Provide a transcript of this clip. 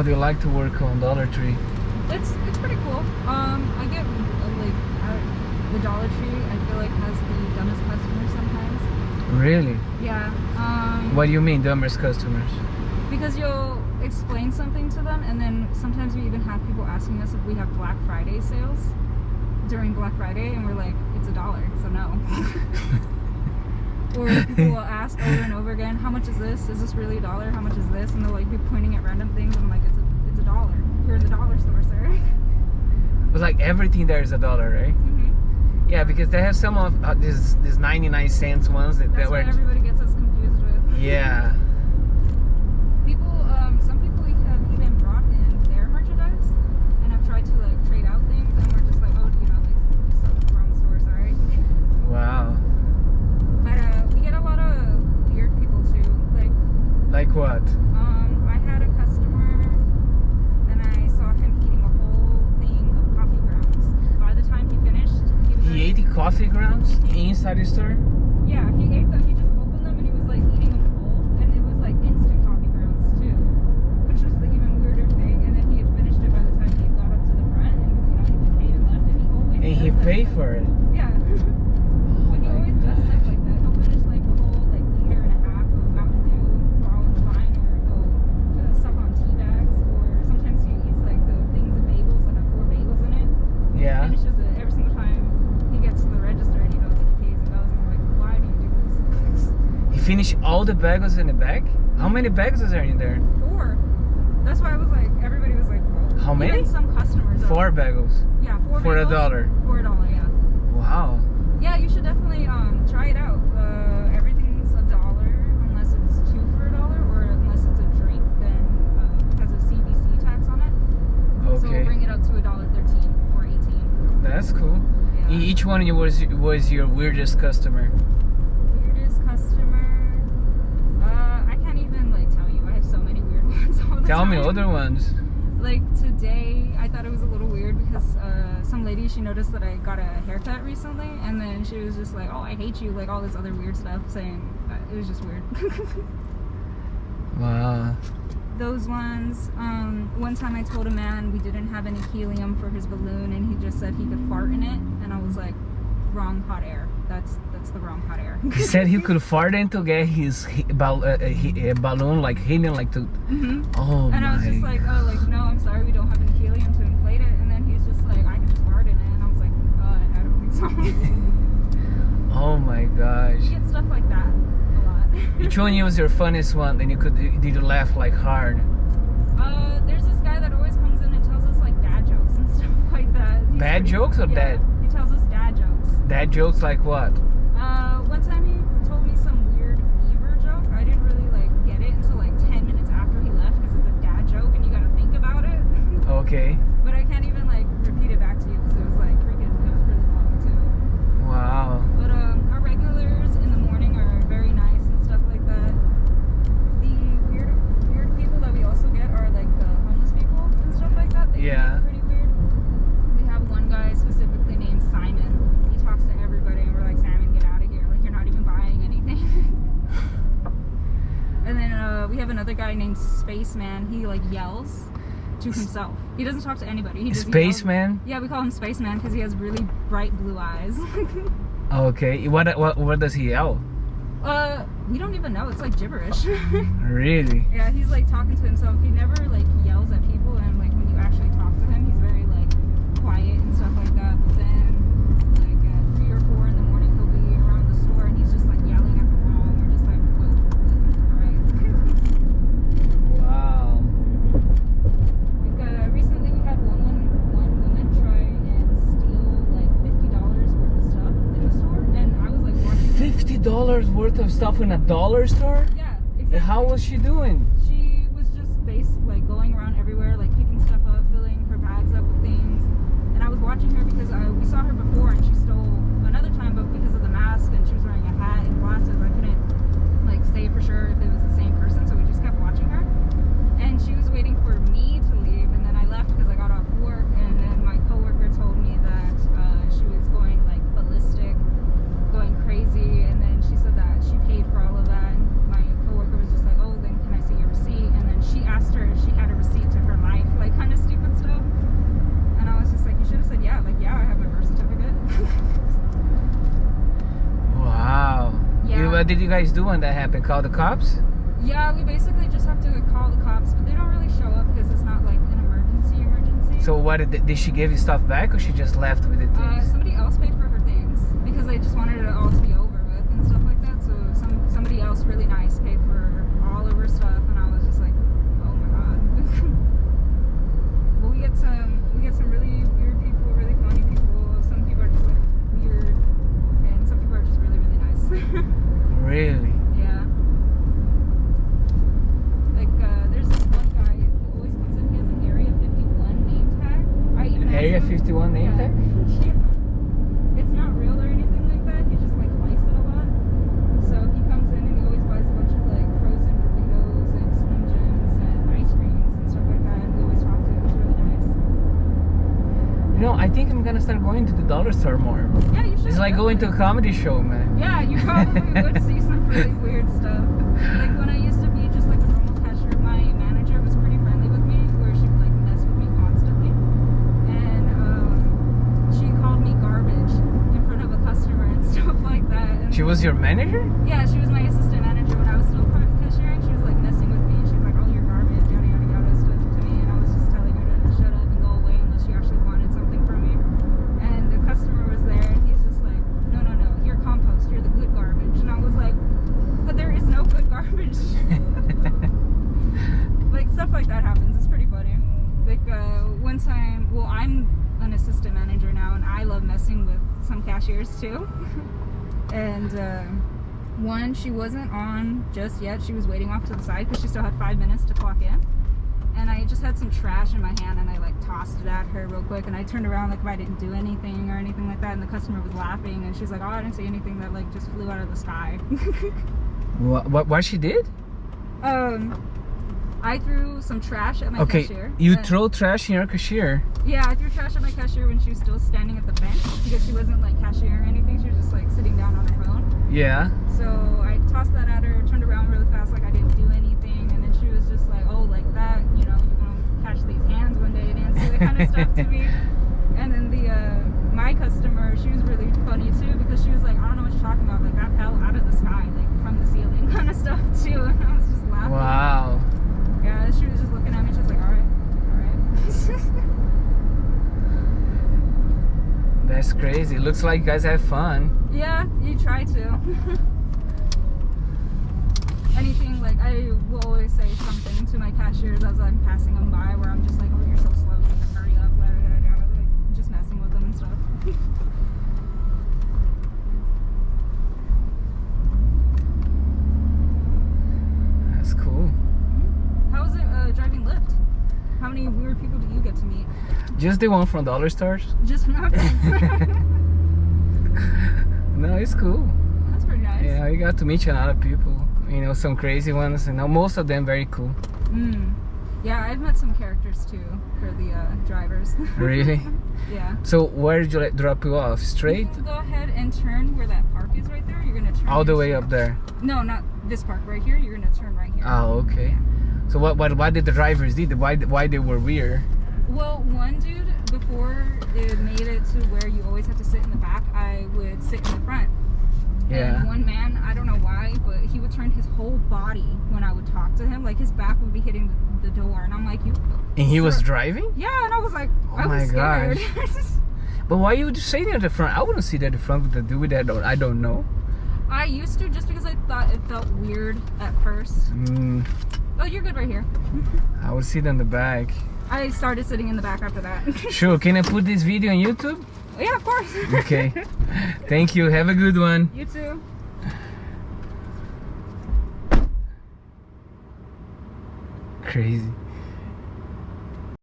do you like to work on Dollar Tree? It's pretty cool. I get the Dollar Tree, I feel like, has the dumbest customers sometimes. Really? Yeah. What do you mean, dumbest customers? Because you'll explain something to them, and then sometimes we even have people asking us if we have Black Friday sales during Black Friday, and we're like, it's $1, so no. Or people will ask over and over again, how much is this? Is this really $1? How much is this? And they'll like be pointing at random things, and I'm like, it's $1. You're in the dollar store, sir. But like everything there is $1, right? Mm-hmm. Yeah, because they have some of these 99-cent ones that That's were. what everybody gets us confused with. Yeah. Some people have even brought in their merchandise and have tried to like trade out things, and we're just like, oh, you know, like, so wrong store, sorry. Wow. But we get a lot of weird people too. Like what? I had a customer and I saw him eating a whole thing of coffee grounds. By the time he finished, He ate coffee grounds inside the store? Yeah, he ate them. He just opened them and he was like eating them whole, and it was like instant coffee grounds too, which was the even weirder thing. And then he had finished it by the time he got up to the front, and you know, he paid and left, and he always And he paid for it? Yeah. But he always does stuff like that. He'll finish like a whole like liter and a half of Mountain Dew while it's fine, or he'll suck on tea bags, or sometimes he eats like the things of bagels that have 4 bagels in it. Yeah. Finishes it every single time he gets to the register, and he knows that he pays and goes, and we're like, why do you do this? He finished all the bagels in the bag? How many bagels is there in there? 4. That's why I was like, everybody was like, whoa. How many? Even some customers. 4 bagels. Yeah, 4 For bagels. $1. For $1, yeah. Wow. Yeah, you should definitely try it out. Everything's $1 unless it's 2 for $1, or unless it's a drink, then it has a CBC tax on it. So Okay. we'll bring it up to $1.13 or 18. That's cool. Yeah. Each one was your weirdest customer. Weirdest customer. I can't even like tell you. I have so many weird ones all the Tell time. me other ones. Like today, I thought it was a little weird because some lady, she noticed that I got a haircut recently, and then she was just like, oh, I hate you, like all this other weird stuff, saying it was just weird. Wow. Those ones. One time I told a man we didn't have any helium for his balloon, and he just said he could fart in it, and I was like, wrong hot air. That's the wrong hot air. He said he could fart in to get his balloon like helium, like to. Mm-hmm. Oh And my. I was just like, oh, like, no, I'm sorry, we don't have any helium to inflate it. And then he's just like, I can just fart in it. And I was like, I don't think so. Oh my gosh. You get stuff like that a lot. Which one was your funniest one? And did you laugh like hard? There's this guy that always comes in and tells us like dad jokes and stuff like that. Bad jokes or dad? He tells us dad jokes. Dad jokes like what? One time he told me some weird beaver joke. I didn't really like get it until like 10 minutes after he left, because it's a dad joke and you gotta think about it. Okay. But I can't even like repeat it back to you because it was like freaking, it was really long too. Wow. But our regulars in the morning are very nice and stuff like that. The weird people that we also get are like the homeless people and stuff like that. They can be pretty weird. We have one guy specifically named Simon. He talks to everybody, and we're like, Simon, get out of here. Like, you're not even buying anything. And then we have another guy named Spaceman. He like yells to himself. He doesn't talk to anybody. He just Spaceman? Yeah, we call him Spaceman because he has really bright blue eyes. Okay. What does he yell? We don't even know. It's like gibberish. Really? Yeah, he's like talking to himself. He never like yells at people, and like when you actually talk to him, he's very like quiet and stuff like that. But then like at 3 or 4 in the morning, he'll be around the store and he's just like yelling at the wall, and we're just like, whoa, all right. Wow. Like recently we had one woman try and steal like $50 worth of stuff in the store, and I was like watching. $50 worth of stuff in a dollar store? Yeah, exactly. How was she doing? She was just like going around everywhere, like picking stuff up, filling her bags up with things. And I was watching her because we saw her before, and she stole another time, but because of the mask and she was wearing a hat and glasses, I couldn't like say for sure if it was the same person. So we just kept watching her, and she was waiting for me to leave, and then I left because I got off work. And then my coworker told me that she was going like ballistic, going crazy, and then she said that she paid for all of that. And my coworker was just like, oh, then can I see your what did you guys do when that happened? Call the cops? Yeah, we basically just have to call the cops, but they don't really show up because it's not like an emergency. So what did she give you stuff back, or she just left with the things? Somebody else paid for her things because they just wanted it all to be over with and stuff like that. So somebody else really nice paid for all of her stuff, and I was just like, oh my god. Well, we get some really weird people, really funny people. Some people are just like weird, and some people are just really really nice. Really? Yeah. Like there's this one guy who always comes in. He has an Area 51 name tag. I even asked Area him- 51 name yeah. tag? Yeah. It's not real or anything like that. He just like likes it a lot. So he comes in and he always buys a bunch of like frozen burritos and Slim Jims and ice creams and stuff like that. And we always talk to him. It's really nice. You know, I think I'm gonna start going to the dollar store more. Yeah, you should. It's like going to a comedy show, man. Yeah, you probably would see some really weird stuff. Like when I used to be just like a normal cashier, my manager was pretty friendly with me, where she would like mess with me constantly. And she called me garbage in front of a customer and stuff like that. And She was your manager? yeah, she was my assistant manager when I was still cashiering. She was like messing with me. She was like, "Oh, you're garbage," yada yada yada stuff to me, and I was just telling her to shut up and go away unless she actually wanted something from me. And the customer was there, and he's just like, "No, no, no, you're compost. You're the good garbage." And I was like, "But there is no good garbage." Like stuff like that happens. It's pretty funny. Like one time, well, I'm an assistant manager now, and I love messing with some cashiers too. And one, she wasn't on just yet. She was waiting off to the side because she still had 5 minutes to clock in. And I just had some trash in my hand, and I like tossed it at her real quick. And I turned around like if I didn't do anything or anything like that. And the customer was laughing, and she's like, "Oh, I didn't see anything that like just flew out of the sky." What she did? I threw some trash at my Okay, cashier. you and- throw trash in your cashier. Yeah, I threw trash at my cashier when she was still standing at the bench because she wasn't like cashiering or anything. She was just like sitting down on her phone. Yeah. So I tossed that at her, turned around really fast like I didn't do anything, and then she was just like, "Oh, like that, you know, you're gonna catch these hands one day," and say that kind of stuff to me. And then my customer, she was really funny too because she was like, "I don't know what you're talking about, like that fell out of the sky, like from the ceiling," kind of stuff too. And I was just laughing. Wow. Yeah, she was just looking at me. She was like, "All right, all right." That's crazy. Looks like you guys have fun. Yeah, you try to. Anything, like I will always say something to my cashiers as I'm passing them by where I'm just like, "Oh, you're so slow, you need to hurry up," blah, blah, blah, blah, like just messing with them and stuff. That's cool. How is it driving Lyft? How many weird people do you get to meet? Just the one from dollar stores? Just from our friends. No, it's cool. That's pretty nice. Yeah, you got to meet a lot of people. You know, some crazy ones. You know, most of them very cool. Yeah, I've met some characters too for the drivers. Really? Yeah. So where did you drop you off? You Straight? can go ahead and turn where that park is right there. You're gonna turn All the way yourself- up there? No, not this park right here. You're gonna turn right here. Oh, okay. So what did the drivers do? Why they were weird? Well, one dude, before it made it to where you always have to sit in the back, I would sit in the front. Yeah. And one man, I don't know why, but he would turn his whole body when I would talk to him. Like his back would be hitting the door, and I'm like, "You." And he was Sir. driving? Yeah, and I was like, Oh I was my scared. But why you would say that at the front? I wouldn't sit at the front with the dude that I don't know. I used to just because I thought it felt weird at first. Oh, you're good right here. I would sit in the back. I started sitting in the back after that. Sure, can I put this video on YouTube? Yeah, of course. Okay. Thank you. Have a good one. You too. Crazy.